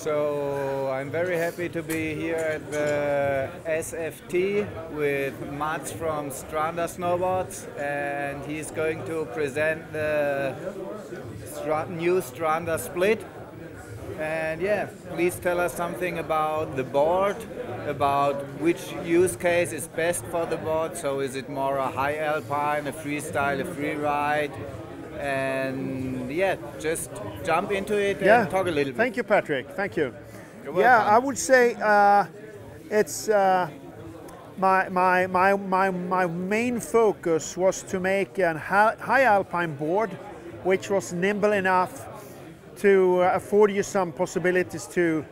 So I'm very happy to be here at the SFT with Mats from Stranda Snowboards, and he's going to present the new Stranda Split. And yeah, please tell us something about the board, about which use case is best for the board. So is it more a high alpine, a freestyle, a free ride? And yeah, just jump into it and talk a little bit. Thank you, Patrick. Thank you. You're welcome. Yeah, I would say it's my main focus was to make a high alpine board, which was nimble enough to afford you some possibilities to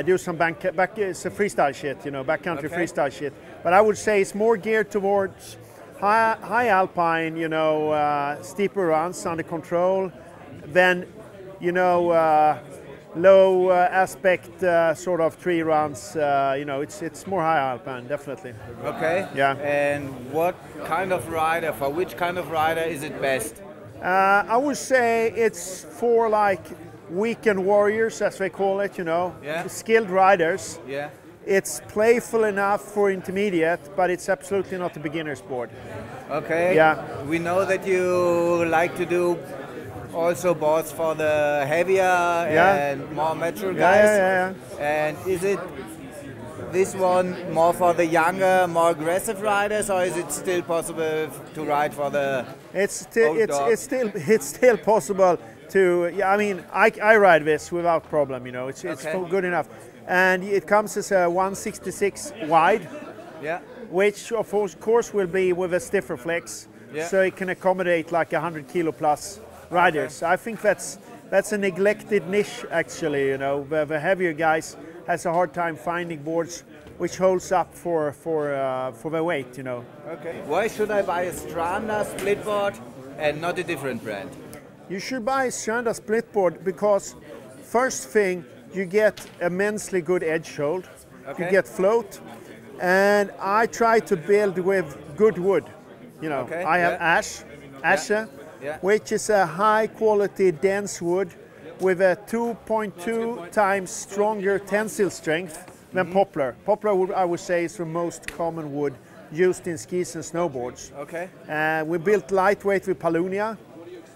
do some it's a freestyle shit, you know, backcountry freestyle shit. But I would say it's more geared towards high alpine, you know, steeper runs under control, than, you know, low aspect sort of tree runs. You know, it's more high alpine, definitely. Okay. Yeah. And what kind of rider, for which kind of rider is it best? I would say it's for like weekend warriors, as they call it, you know, skilled riders. Yeah. It's playful enough for intermediate, but it's absolutely not a beginner's board. Okay. Yeah. We know that you like to do also boards for the heavier and more mature guys. Yeah. And is it this one more for the younger, more aggressive riders, or is it still possible to ride for the It's still possible to. Yeah, I mean, I ride this without problem. You know, it's good enough, and it comes as a 166 wide. Yeah. Which of course will be with a stiffer flex, so it can accommodate like 100 kilo plus riders. Okay. I think that's a neglected niche actually. You know, the heavier guys has a hard time finding boards which holds up for their weight. You know. Okay. Why should I buy a Stranda Splitboard and not a different brand? You should buy a Stranda Splitboard because first thing, you get immensely good edge hold. Okay. You get float. And I try to build with good wood. You know, I have Ashe, which is a high quality dense wood with a 2.2 times stronger tensile strength than poplar. Poplar wood, I would say, is the most common wood used in skis and snowboards. Okay. We built lightweight with Palunia,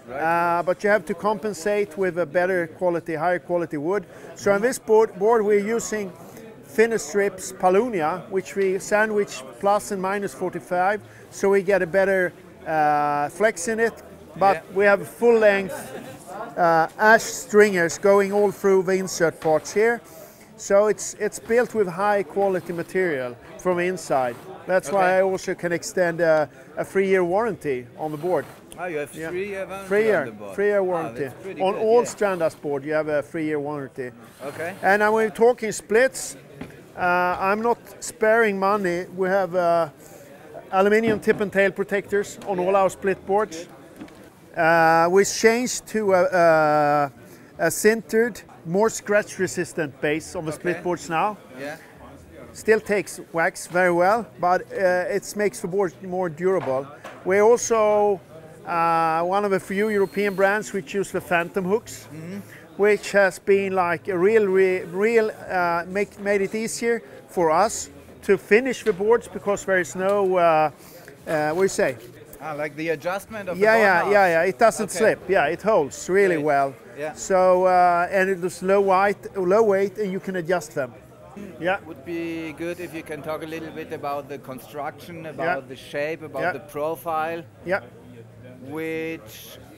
but you have to compensate with a better quality, higher quality wood. So on this board we're using thinner strips Palunia, which we sandwich plus and minus 45, so we get a better flex in it. But we have full length Ashe stringers going all through the insert parts here. So it's built with high quality material from inside. That's why I also can extend a 3-year warranty on the board. Oh, you have 3-year warranty on the board? 3-year warranty. On good, all Stranda's board you have a 3-year warranty. Okay. And when we're talking splits, I'm not sparing money. We have aluminium tip and tail protectors on all our split boards. We changed to a sintered, more scratch resistant base on the split boards now. Yeah. Still takes wax very well, but it makes the board more durable. We're also one of the few European brands which use the phantom hooks. Which has been like a made it easier for us to finish the boards because there is no, what do you say? Like the adjustment of the board? Yeah, it doesn't slip. Yeah, it holds really well. Yeah. So, and it is low weight and you can adjust them. Yeah. Would be good if you can talk a little bit about the construction, about the shape, about the profile. Yeah.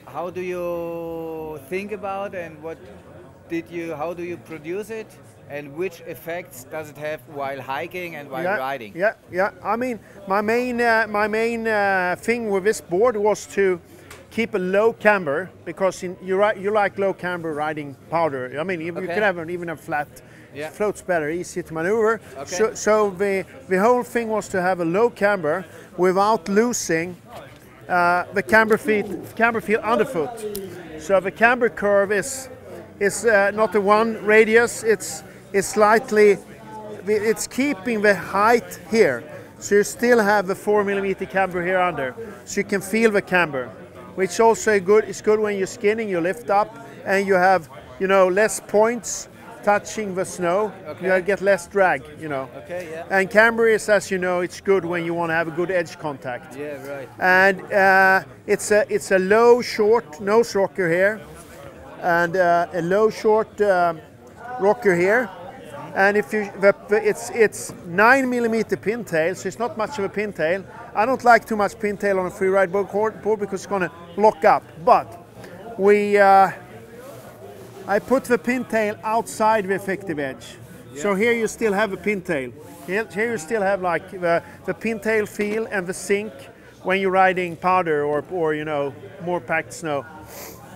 How do you think about and how do you produce it, and which effects does it have while hiking and while riding? Yeah. I mean, my main thing with this board was to keep a low camber because you like low camber riding powder. I mean, you can have even a flat. It floats better, easy to maneuver. Okay. So the whole thing was to have a low camber without losing the camber feel underfoot. So the camber curve is not a one radius. It's slightly. It's keeping the height here, so you still have the 4 millimeter camber here under, so you can feel the camber, which also good. It's good when you're skinning. You lift up and you have less points touching the snow. Okay. You get less drag, you know. Okay, yeah. And camber is, as you know, it's good when you want to have a good edge contact. Yeah, right. And it's a low, short nose rocker here, and a low, short rocker here. And if you, it's 9mm pintail, so it's not much of a pintail. I don't like too much pintail on a freeride board because it's going to lock up. But I put the pintail outside the effective edge. Yeah. So here you still have a pintail. Here you still have like the pintail feel and the sink when you're riding powder or you know, more packed snow.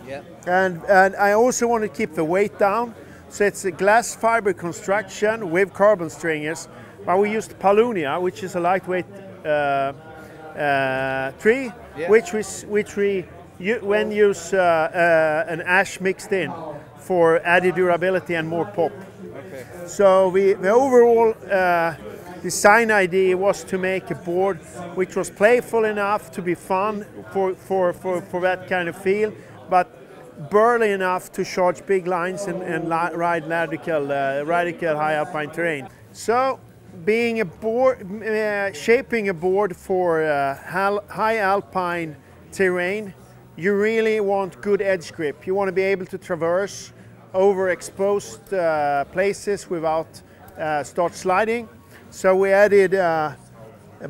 Yeah. And I also want to keep the weight down. So it's a glass fiber construction with carbon stringers, but we used palunia, which is a lightweight tree, yeah. which we use an ash mixed in for added durability and more pop. Okay. So the overall design idea was to make a board which was playful enough to be fun for that kind of feel, but burly enough to charge big lines and ride radical high alpine terrain. So, being a board, shaping a board for high alpine terrain, you really want good edge grip. You want to be able to traverse over exposed places without start sliding. So we added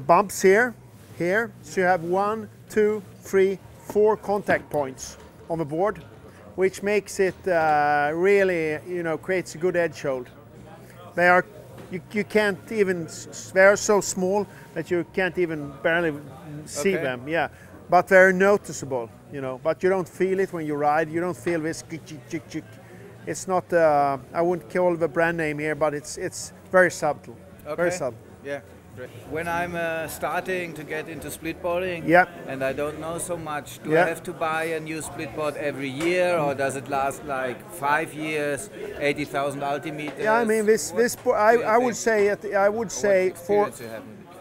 bumps here. So you have 1, 2, 3, 4 contact points on the board, which makes it really, you know, creates a good edge hold. They are, you can't even, they are so small that you can't even barely see them, yeah. But they're noticeable, you know, but you don't feel it when you ride. You don't feel this, it's not, I wouldn't call the brand name here, but it's very subtle, very subtle. Yeah. When I'm starting to get into splitboarding, yeah. and I don't know so much, do I have to buy a new splitboard every year, or does it last like 5 years, 80,000 altimeters? Yeah, I mean this I would say for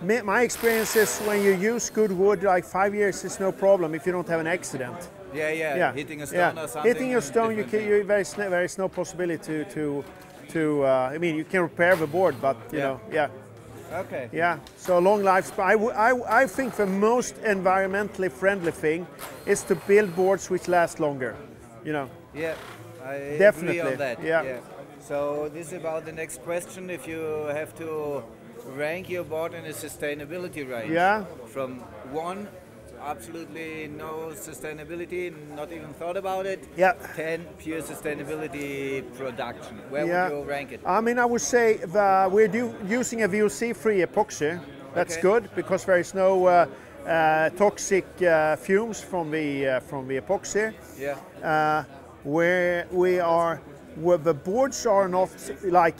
my experience is when you use good wood, like 5 years is no problem if you don't have an accident. Yeah. Hitting a stone or something. Hitting a stone, there is no possibility to I mean, you can repair the board, but you know, Okay. Yeah, so long lifespan. I think the most environmentally friendly thing is to build boards which last longer, you know. Yeah, I definitely agree on that. Yeah. So this is about the next question. If you have to rank your board in a sustainability range, from 1, absolutely no sustainability, not even thought about it. 10, pure sustainability production. Where would you rank it? I mean, I would say we're using a VOC-free epoxy. That's good because there is no toxic fumes from the epoxy. Yeah. Where the boards are not like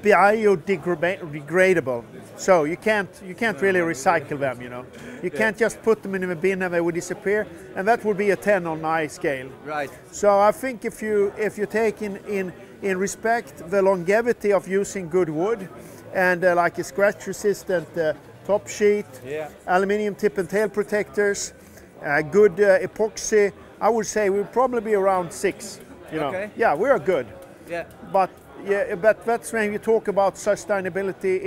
biodegradable, so you can't really recycle them, you know. You can't just put them in a bin and they would disappear, and that would be a 10 on my scale. Right. So I think if you take in respect the longevity of using good wood and like a scratch resistant top sheet, aluminium tip and tail protectors, good epoxy, I would say we'll probably be around 6, you know. Yeah, we are good. Yeah. But that's when you talk about sustainability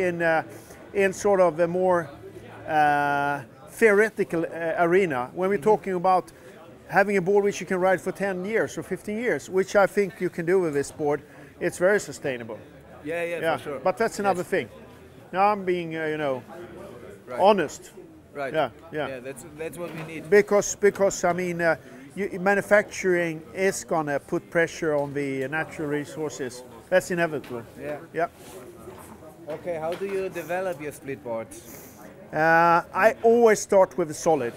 in sort of a more theoretical arena. When we're talking about having a board which you can ride for 10 years or 15 years, which I think you can do with this board, it's very sustainable. Yeah, for sure. But that's another thing. Now I'm being, you know, honest. Right. Yeah. That's what we need. Because I mean, manufacturing is gonna put pressure on the natural resources. That's inevitable. Yeah. Okay, how do you develop your splitboards? I always start with a solid.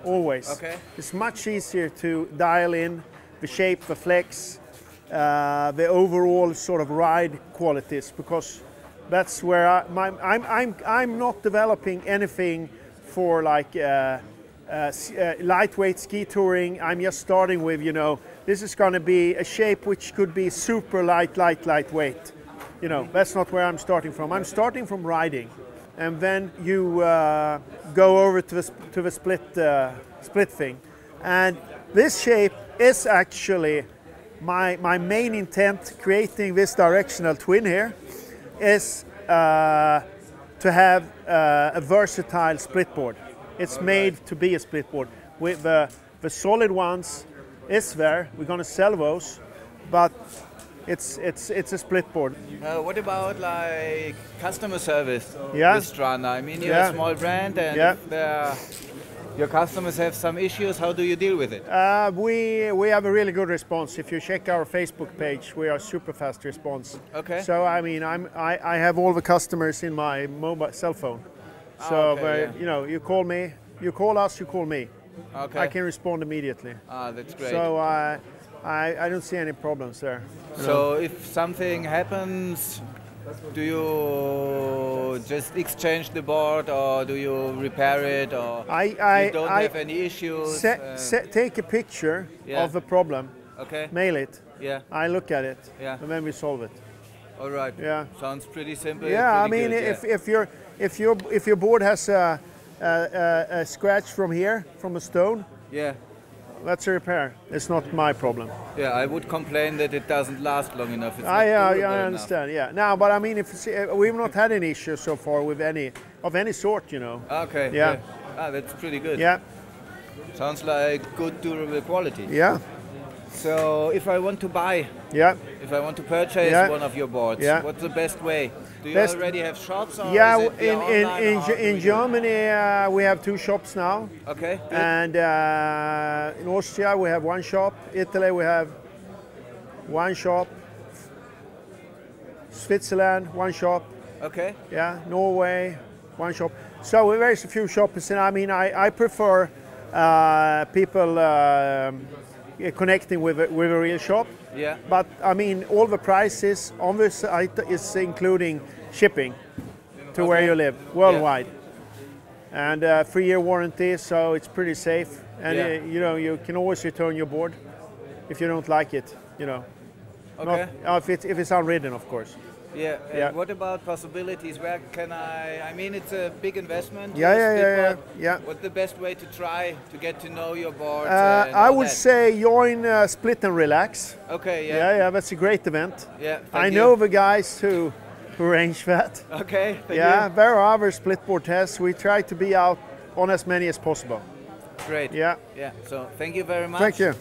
Always. Okay. It's much easier to dial in the shape, the flex, the overall sort of ride qualities, because that's where I'm not developing anything for like lightweight ski touring. I'm just starting with, you know, this is going to be a shape which could be super lightweight. You know, that's not where I'm starting from. I'm starting from riding, and then you go over to the split thing. And this shape is actually my main intent creating this directional twin here is to have a versatile split board. It's made to be a split board. With the solid ones is there. We're going to sell those, but it's a split board. What about like customer service Yeah. with Stranda? I mean, you're Yeah. a small brand, and Yeah. if your customers have some issues, how do you deal with it? We have a really good response. If you check our Facebook page, we are super fast response. Okay. So I mean, I have all the customers in my mobile cell phone. So okay, yeah. you know, you call me, you call us, you call me. Okay. I can respond immediately. That's great. So I don't see any problems there. So if something happens, do you just exchange the board, or do you repair it, or you don't have any issues? Take a picture Yeah. of the problem, Okay. mail it. Yeah. I look at it, Yeah. and then we solve it. All right. Yeah. Sounds pretty simple. Yeah, I pretty mean, good, if your board has a scratch from here, from a stone, yeah. that's a repair. It's not my problem. Yeah, I would complain that it doesn't last long enough. It's not I durable enough. understand. Yeah. Now, but I mean, we've not had any issues so far with any sort, you know. Okay. Yeah. That's pretty good. Yeah. Sounds like good durable quality. Yeah. So if I want to buy, Yeah. if I want to purchase Yeah. one of your boards, Yeah. what's the best way? Do you Best- already have shops? Or Yeah. is it via online, or how do In we do it? Germany, we have 2 shops now, Okay. Good. and in Austria we have 1 shop. Italy we have 1 shop. Switzerland 1 shop. Okay. Yeah, Norway, 1 shop. So very a few shops, and I mean, I prefer people connecting with a real shop. Yeah. But I mean, all the prices on this site is including shipping to where Okay. you live worldwide, and 3-year warranty, so it's pretty safe. And Yeah. you know, you can always return your board if you don't like it. You know, Okay. if it's unridden, of course. Yeah. And Yeah. what about possibilities? Where can I mean, it's a big investment. Yeah, a yeah, split yeah, board. yeah. What's the best way to try to get to know your board? I would say join Split and Relax. Okay. Yeah. Yeah, that's a great event. Yeah. I thank know you. the guys who arrange that. Okay. Thank Yeah, you. there are other splitboard tests. We try to be out on as many as possible. Great. Yeah, Yeah. So thank you very much. thank you.